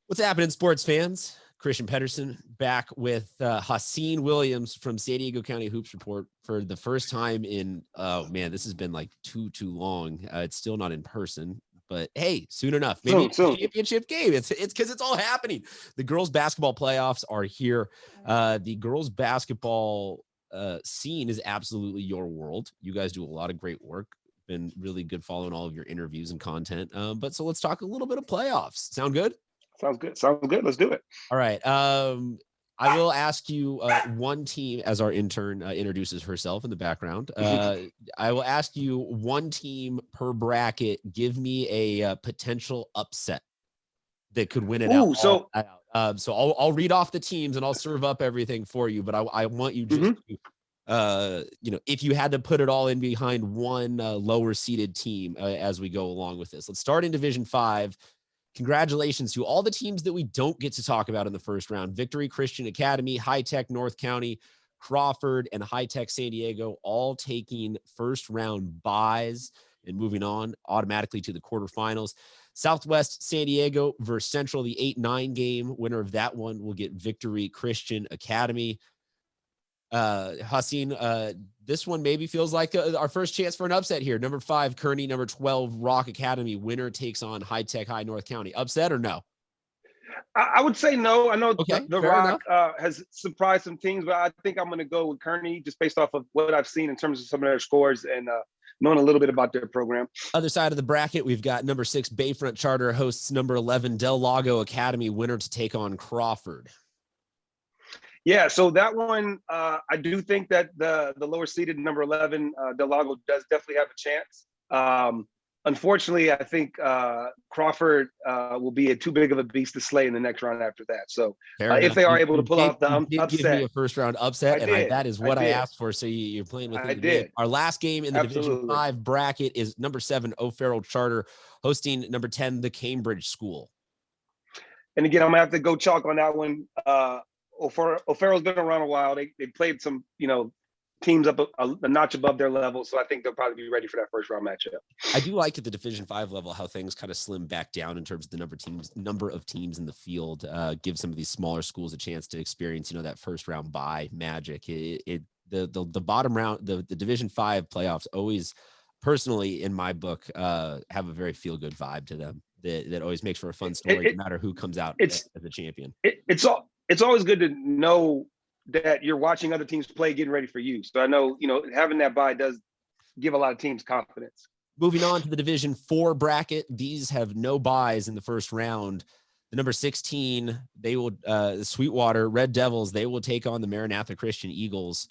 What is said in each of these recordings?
What's happening, sports fans? Christian Pedersen back with Haseen Williams from San Diego County Hoops Report for the first time in, oh man, this has been like too long. It's still not in person, but hey, soon enough, maybe soon. Championship game. It's because it's all happening. The girls basketball playoffs are here. The girls basketball scene is absolutely your world. You guys do a lot of great work. Been really good following all of your interviews and content. But so let's talk a little bit of playoffs. Sound good? Sounds good. Let's do it. All right. I will ask you one team as our intern introduces herself in the background. I will ask you one team per bracket. Give me a potential upset that could win it out. So I'll read off the teams and I'll serve up everything for you. But I want you just to, if you had to put it all in behind one lower seeded team as we go along with this. Let's start in Division 5. Congratulations to all the teams that we don't get to talk about in the first round. Victory Christian Academy, High Tech North County, Crawford, and High Tech San Diego all taking first round buys and moving on automatically to the quarterfinals. Southwest San Diego versus Central, the 8-9 game. Winner of that one will get Victory Christian Academy. Haseen, this one maybe feels like our first chance for an upset here. Number 5, Kearney. Number 12, Rock Academy. Winner takes on High Tech High North County. Upset or no? I would say no. I know the Rock has surprised some teams, but I think I'm going to go with Kearney just based off of what I've seen in terms of some of their scores and knowing a little bit about their program. Other side of the bracket, we've got number 6, Bayfront Charter hosts number 11, Del Lago Academy. Winner to take on Crawford. Yeah, so that one, I do think that the lower seeded number 11, Del Lago, does definitely have a chance. Unfortunately, I think Crawford will be too big of a beast to slay in the next round after that. So if they are able to pull off the upset. Give me a first round upset, that is what I asked for. So you're playing with it. Our last game in the Division 5 bracket is number 7, O'Farrell Charter, hosting number 10, the Cambridge School. And again, I'm going to have to go chalk on that one. O'Farrell's been around a while. They played some, teams up a notch above their level. So I think they'll probably be ready for that first round matchup. I do like at the Division 5 level how things kind of slim back down in terms of the number of teams in the field. Give some of these smaller schools a chance to experience, that first round bye magic. The bottom round, the Division 5 playoffs always, personally in my book, have a very feel good vibe to them. That always makes for a fun story, no matter who comes out as a champion. It's always good to know that you're watching other teams play, getting ready for you. So I know, having that bye does give a lot of teams confidence. Moving on to the Division 4 bracket. These have no buys in the first round. The number 16, they will Sweetwater Red Devils. They will take on the Maranatha Christian Eagles.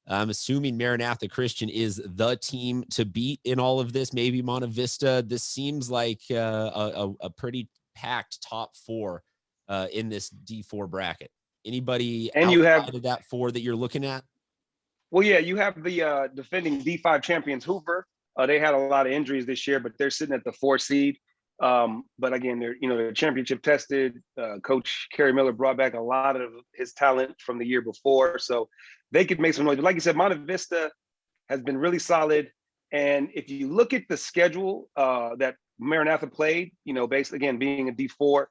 I'm assuming Maranatha Christian is the team to beat in all of this. Maybe Monte Vista. This seems like a pretty packed top 4 in this D4 bracket. Anybody and you have that 4 that you're looking at? Well, yeah, you have the defending D5 champions Hoover. They had a lot of injuries this year, but they're sitting at the 4 seed. But again, they're championship tested. Coach Kerry Miller brought back a lot of his talent from the year before, so they could make some noise. But like you said, Monte Vista has been really solid. And if you look at the schedule that Maranatha played, based again being a D4.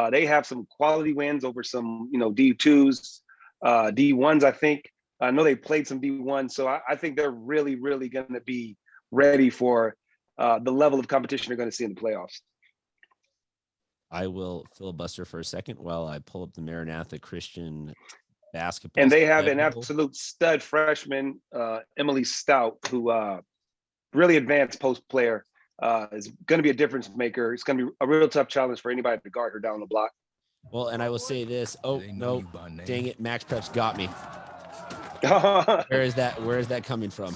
They have some quality wins over some, D2s, D1s, I think. I know they played some D1s, so I think they're really, really going to be ready for the level of competition they're going to see in the playoffs. I will filibuster for a second while I pull up the Maranatha Christian basketball. And they have an absolute stud freshman, Emily Stout, who really advanced post player. Is going to be a difference maker. It's going to be a real tough challenge for anybody to guard her down the block. Well, and I will say this. Oh, no, dang it. Max Prep's got me. Where is that coming from?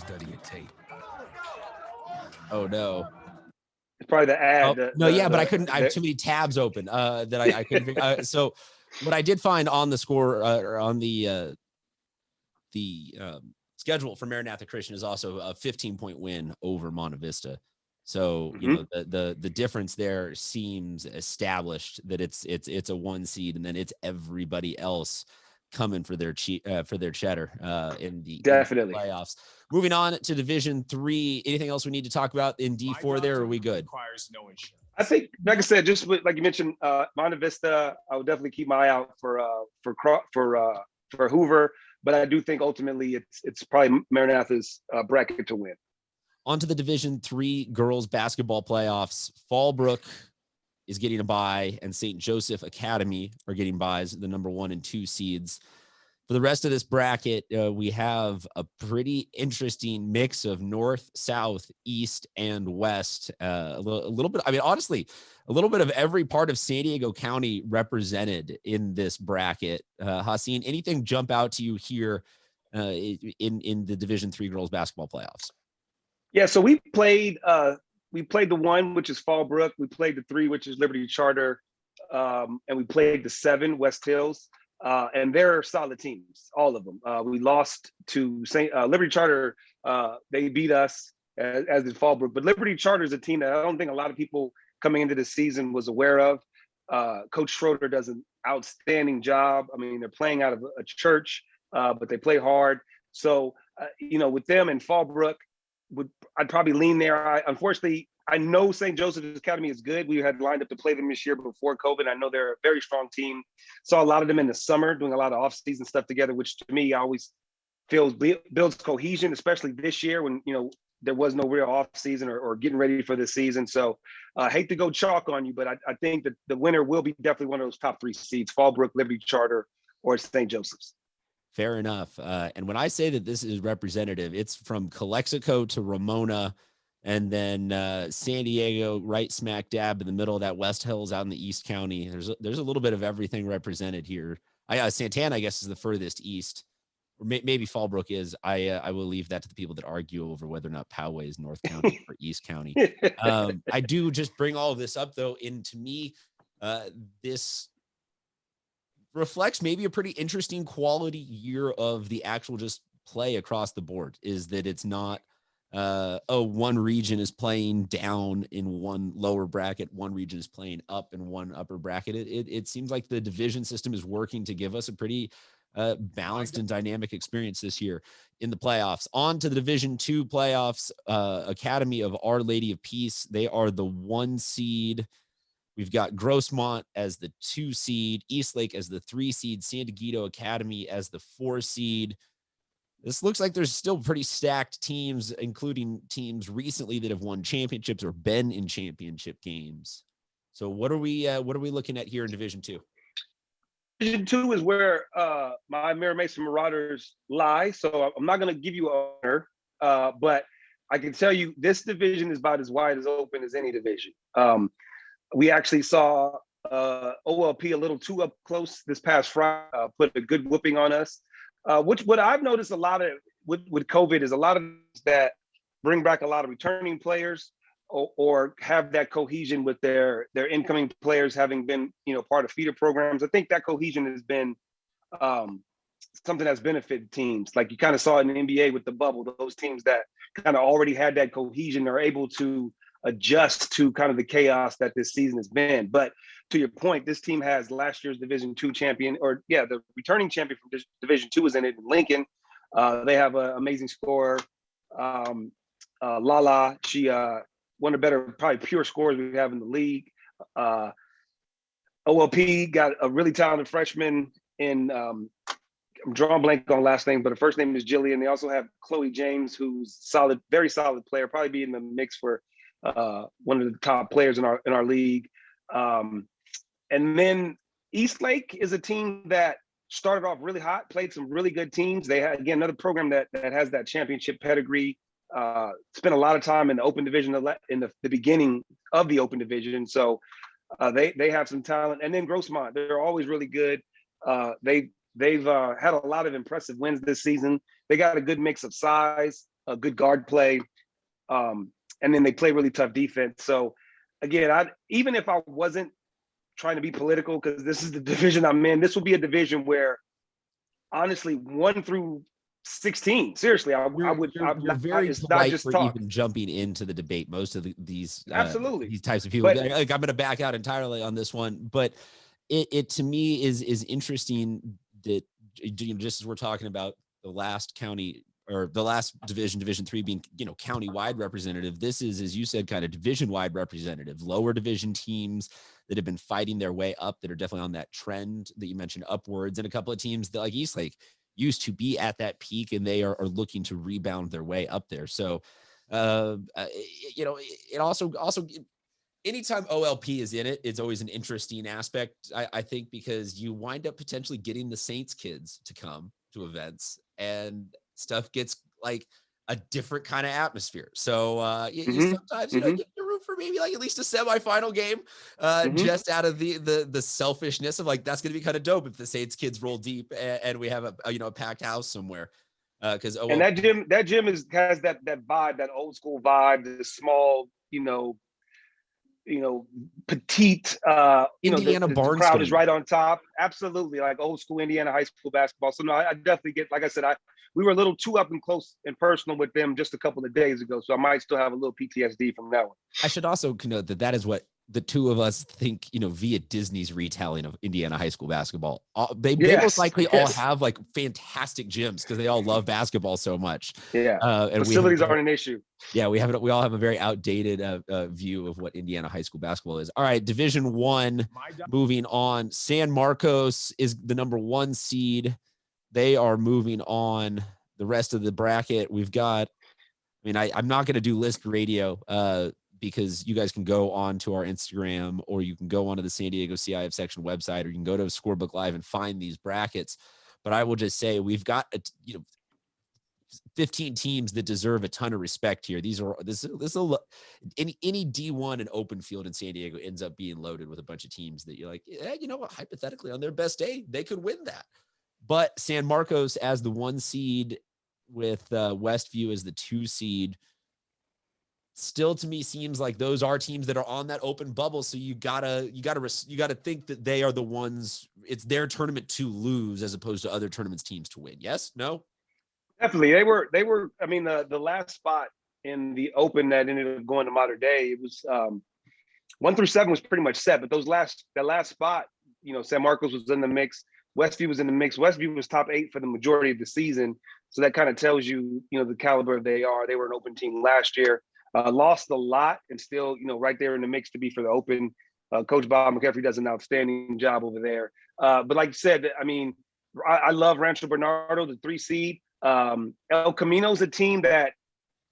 Oh, no. It's probably the ad. But I couldn't. I have too many tabs open that I couldn't figure. So what I did find on the score on the schedule for Maranatha Christian is also a 15-point win over Monte Vista. So, the difference there seems established that it's a 1 seed, and then it's everybody else coming for their cheddar in the playoffs. Moving on to Division 3. Anything else we need to talk about in D4 there? Or are we good? I think, like I said, just with, like you mentioned, Monte Vista, I would definitely keep my eye out for Hoover, but I do think ultimately it's probably Maranatha's bracket to win. On to the Division III girls basketball playoffs. Fallbrook is getting a bye, and St. Joseph Academy are getting byes, the number 1 and 2 seeds. For the rest of this bracket, we have a pretty interesting mix of north, south, east, and west. A little bit, I mean, honestly, a little bit of every part of San Diego County represented in this bracket. Haseen, anything jump out to you here in the Division III girls basketball playoffs? Yeah, so we played the 1, which is Fallbrook. We played the 3, which is Liberty Charter, and we played the 7, West Hills. And they're solid teams, all of them. We lost to Liberty Charter. They beat us, as did Fallbrook. But Liberty Charter is a team that I don't think a lot of people coming into the season was aware of. Coach Schroeder does an outstanding job. I mean, they're playing out of a church, but they play hard. So, with them and Fallbrook, I'd probably lean there. Unfortunately, I know St. Joseph's Academy is good. We had lined up to play them this year before COVID. I know they're a very strong team. Saw a lot of them in the summer doing a lot of off-season stuff together, which to me always builds cohesion, especially this year when, there was no real off-season or getting ready for the season. So I hate to go chalk on you, but I think that the winner will be definitely one of those top 3 seeds, Fallbrook, Liberty Charter, or St. Joseph's. Fair enough. And when I say that this is representative, it's from Calexico to Ramona, and then San Diego, right smack dab in the middle of that. West Hills out in the East County. There's a little bit of everything represented here. Santana, I guess, is the furthest east, or maybe Fallbrook is. I will leave that to the people that argue over whether or not Poway is North County or East County. I do just bring all of this up though, and to me, this reflects maybe a pretty interesting quality year of the actual just play across the board. Is that it's not one region is playing down in one lower bracket, one region is playing up in one upper bracket. It seems like the division system is working to give us a pretty balanced and dynamic experience this year in the playoffs. On to the Division II playoffs. Academy of Our Lady of Peace, they are the 1 seed. We've got Grossmont as the 2 seed, Eastlake as the 3 seed, San Diego Academy as the 4 seed. This looks like there's still pretty stacked teams, including teams recently that have won championships or been in championship games. So what are we looking at here in Division II? Division 2 is where my Mira Mesa Marauders lie. So I'm not going to give you an honor, but I can tell you this division is about as wide as open as any division. We actually saw OLP a little too up close this past Friday, put a good whooping on us. What I've noticed a lot of with COVID is a lot of that bring back a lot of returning players or have that cohesion with their incoming players having been, part of feeder programs. I think that cohesion has been something that's benefited teams. Like you kind of saw in the NBA with the bubble, those teams that kind of already had that cohesion are able to adjust to kind of the chaos that this season has been. But to your point, this team has last year's Division II champion, the returning champion from Division II is in it, Lincoln. They have an amazing scorer, Lala. She one of the better, probably pure scorers we have in the league. OLP got a really talented freshman in, I'm drawing blank on last name, but the first name is Jillian. They also have Chloe James, who's solid, very solid player, probably be in the mix for one of the top players in our league. And then Eastlake is a team that started off really hot, played some really good teams. They had, again, another program that has that championship pedigree. Spent a lot of time in the open division in the beginning of the open division. So they have some talent. And then Grossmont, they're always really good. They've had a lot of impressive wins this season. They got a good mix of size, a good guard play, and then they play really tough defense. So again, even if I wasn't trying to be political, because this is the division I'm in, this will be a division where honestly 1 through 16. Seriously, You're very polite for even jumping into the debate. Most of these absolutely these types of people, like I'm going to back out entirely on this one. But it to me is interesting that just as we're talking about the last county or the last division 3 being, county-wide representative. This is, as you said, kind of division-wide representative, lower division teams that have been fighting their way up, that are definitely on that trend that you mentioned upwards, and a couple of teams that, like Eastlake, used to be at that peak, and they are looking to rebound their way up there. So, it also anytime OLP is in it, it's always an interesting aspect, I think, because you wind up potentially getting the Saints kids to come to events, and stuff gets like a different kind of atmosphere. So you sometimes, you root for maybe like at least a semifinal game, just out of the selfishness of like, that's going to be kind of dope if the Saints kids roll deep and we have a packed house somewhere. Because and that gym has that vibe, that old school vibe, the small, petite, Indiana the crowd is Barnstone. right on top. Absolutely, like old school Indiana high school basketball. So no, I definitely get, like I said, we were a little too up and close and personal with them just a couple of days ago. So I might still have a little PTSD from that one. I should also connote that is what the two of us think, via Disney's retelling of Indiana high school basketball. They most likely all have like fantastic gyms because they all love basketball so much. Yeah, and facilities aren't an issue. Yeah, we all have a very outdated view of what Indiana high school basketball is. All right, Division 1, moving on. San Marcos is the number 1 seed. They are moving on. The rest of the bracket, we've got, I'm not going to do list radio because you guys can go on to our Instagram, or you can go onto the San Diego CIF section website, or you can go to Scorebook Live and find these brackets. But I will just say we've got 15 teams that deserve a ton of respect here. This is any D1 and open field in San Diego ends up being loaded with a bunch of teams that you're like, yeah, you know what? Hypothetically, on their best day, they could win that. But San Marcos as the 1 seed, with Westview as the 2 seed, still to me seems like those are teams that are on that open bubble. So you gotta think that they are the ones. It's their tournament to lose as opposed to other tournaments teams to win. Yes, no. Definitely, they were. The last spot in the Open that ended up going to Modern Day, it was 1 through 7 was pretty much set. But that last spot, San Marcos was in the mix. Westview was in the mix. Westview was top 8 for the majority of the season, so that kind of tells you, the caliber they are. They were an Open team last year, lost a lot, and still, right there in the mix to be for the Open. Coach Bob McCaffrey does an outstanding job over there. But like you said, I love Rancho Bernardo, the 3 seed. El Camino's a team that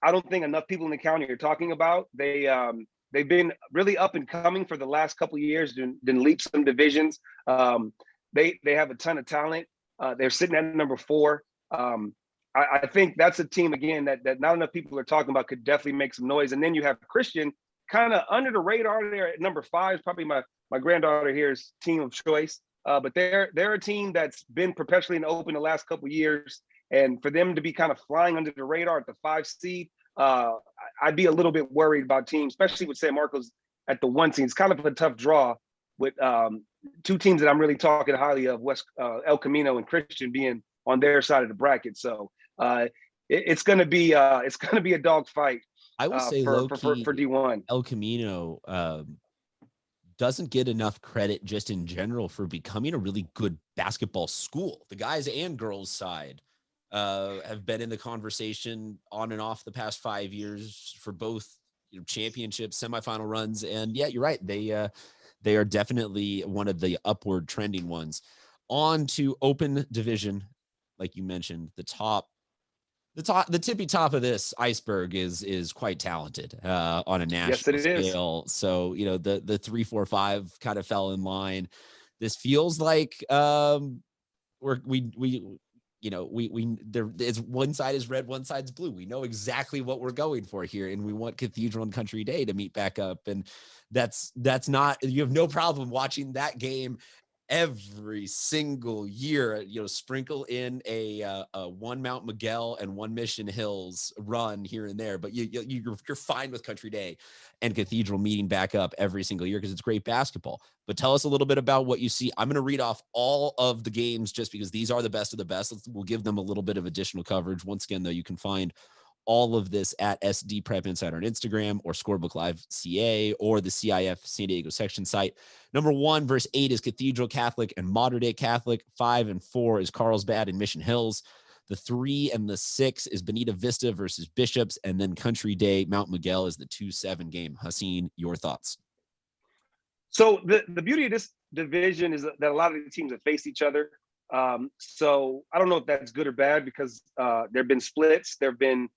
I don't think enough people in the county are talking about. They've been really up and coming for the last couple of years, then leap some divisions. They have a ton of talent. They're sitting at number 4. I think that's a team, again, that not enough people are talking about, could definitely make some noise. And then you have Christian kind of under the radar there at number 5. Probably my granddaughter here's team of choice. But they're a team that's been perpetually in the Open the last couple of years. And for them to be kind of flying under the radar at the 5 seed, I'd be a little bit worried about teams, especially with San Marcos at the 1 seed. It's kind of a tough draw with 2 teams that I'm really talking highly of, El Camino and Christian, being on their side of the bracket. So it's going to be a dog fight. I will say for D1. El Camino doesn't get enough credit just in general for becoming a really good basketball school. The guys and girls side have been in the conversation on and off the past 5 years for both championships, semifinal runs. And yeah, you're right. They are definitely one of the upward trending ones. On to Open Division, like you mentioned, the tippy top of this iceberg is quite talented on a national scale. So, the 3, 4, 5 kind of fell in line. This feels like it's one side is red, one side's blue. We know exactly what we're going for here, and we want Cathedral and Country Day to meet back up. And that's not, you have no problem watching that game every single year, sprinkle in a one Mount Miguel and one Mission Hills run here and there, but you're fine with Country Day and Cathedral meeting back up every single year because it's great basketball. But tell us a little bit about what you see. I'm going to read off all of the games just because these are the best of the best. We'll give them a little bit of additional coverage. Once again, though, you can find all of this at SD Prep Insider on Instagram, or Scorebook Live CA, or the CIF San Diego section site. Number 1 verse 8 is Cathedral Catholic and Modern Day Catholic. 5 and 4 is Carlsbad and Mission Hills. The 3 and the 6 is Bonita Vista versus Bishops, and then Country Day Mount Miguel is the 2-7 game. Haseen, your thoughts? So the beauty of this division is that a lot of the teams have faced each other. So I don't know if that's good or bad, because there have been splits. There have been,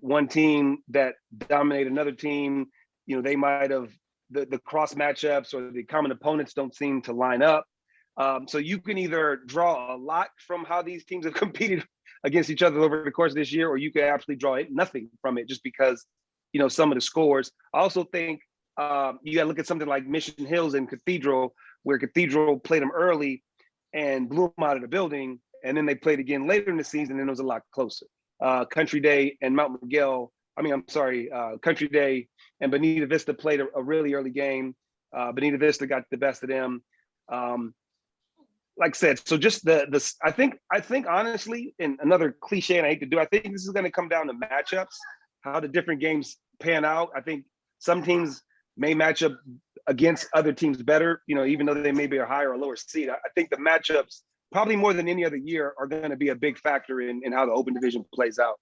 one team that dominated another team. They might have the cross matchups or the common opponents don't seem to line up. So you can either draw a lot from how these teams have competed against each other over the course of this year, or you can absolutely draw nothing from it just because, some of the scores. I also think you got to look at something like Mission Hills and Cathedral, where Cathedral played them early and blew them out of the building, and then they played again later in the season, and it was a lot closer. Country Day and Country Day and Bonita Vista played a really early game. Bonita Vista got the best of them. Like I said, so just I think honestly, and another cliche, and I hate to do, I think this is going to come down to matchups, how the different games pan out. I think some teams may match up against other teams better, even though they may be a higher or lower seed. I think the matchups, probably more than any other year, are going to be a big factor in how the open division plays out.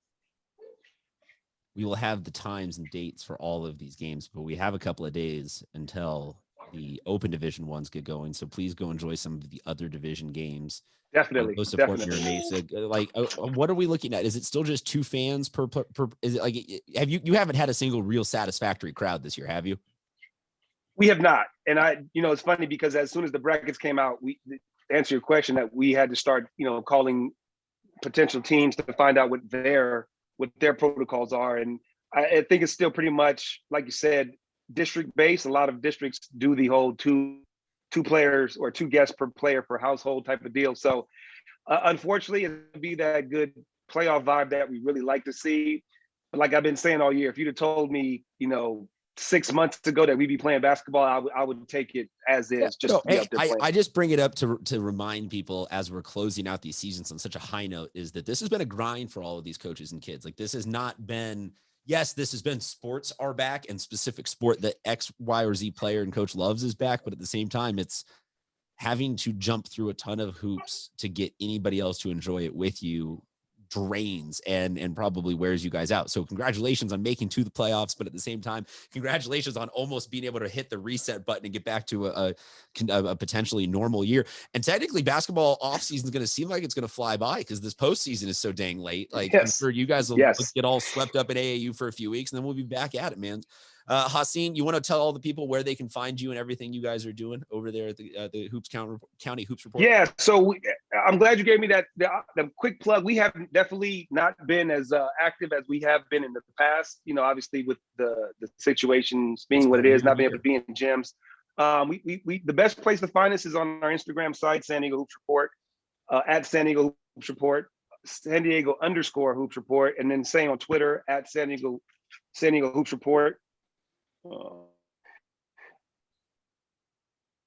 We will have the times and dates for all of these games, but we have a couple of days until the open division ones get going. So please go enjoy some of the other division games. Definitely. Go support your Mesa. Like, what are we looking at? Is it still just 2 fans per is it like, you haven't had a single real satisfactory crowd this year, have you? We have not. And it's funny because as soon as the brackets came out, to answer your question, that we had to start, calling potential teams to find out what their protocols are. And I think it's still pretty much, like you said, district based. A lot of districts do the whole two players or 2 guests per player per household type of deal. So unfortunately, it'll be that good playoff vibe that we really like to see. But like I've been saying all year, if you'd have told me, 6 months ago that we'd be playing basketball, I would take it as is. I just bring it up to remind people, as we're closing out these seasons on such a high note, is that this has been a grind for all of these coaches and kids. Like, this has not been, yes, this has been sports are back, and specific sport that X, Y, or Z player and coach loves is back. But at the same time, it's having to jump through a ton of hoops to get anybody else to enjoy it with you drains and probably wears you guys out. So congratulations on making to the playoffs, but at the same time, congratulations on almost being able to hit the reset button and get back to a potentially normal year. And technically, basketball offseason is going to seem like it's going to fly by because this postseason is so dang late. Like, yes. I'm sure you guys will get all swept up in AAU for a few weeks, and then we'll be back at it, man. Haseen, you want to tell all the people where they can find you and everything you guys are doing over there at the Hoops County Hoops Report? Yeah, so I'm glad you gave me that the quick plug. We have definitely not been as active as we have been in the past. Obviously with the situations being what it is, not being able to be in gyms. We the best place to find us is on our Instagram site, San Diego Hoops Report, at San Diego Hoops Report, San Diego _Hoops Report, and then same on Twitter at San Diego Hoops Report.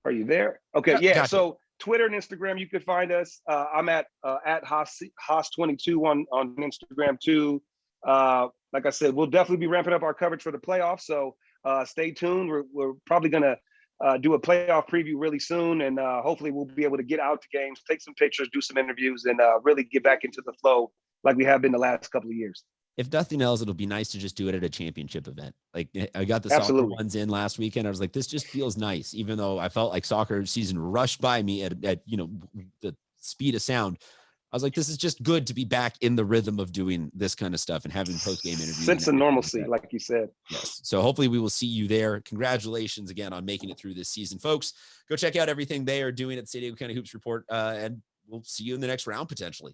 Are you there? Okay, yeah. Gotcha. So Twitter and Instagram, you can find us. I'm at Haas22 on Instagram too. Like I said, we'll definitely be ramping up our coverage for the playoffs. So stay tuned. We're probably gonna do a playoff preview really soon, and hopefully we'll be able to get out to games, take some pictures, do some interviews, and really get back into the flow like we have been the last couple of years. If nothing else, it'll be nice to just do it at a championship event. Like, I got the soccer ones in last weekend. I was like, this just feels nice, even though I felt like soccer season rushed by me at the speed of sound. I was like, this is just good to be back in the rhythm of doing this kind of stuff and having post-game interviews. Sense of normalcy, like you said. Yes. So hopefully we will see you there. Congratulations again on making it through this season, folks. Go check out everything they are doing at San Diego County Hoops Report, and we'll see you in the next round potentially.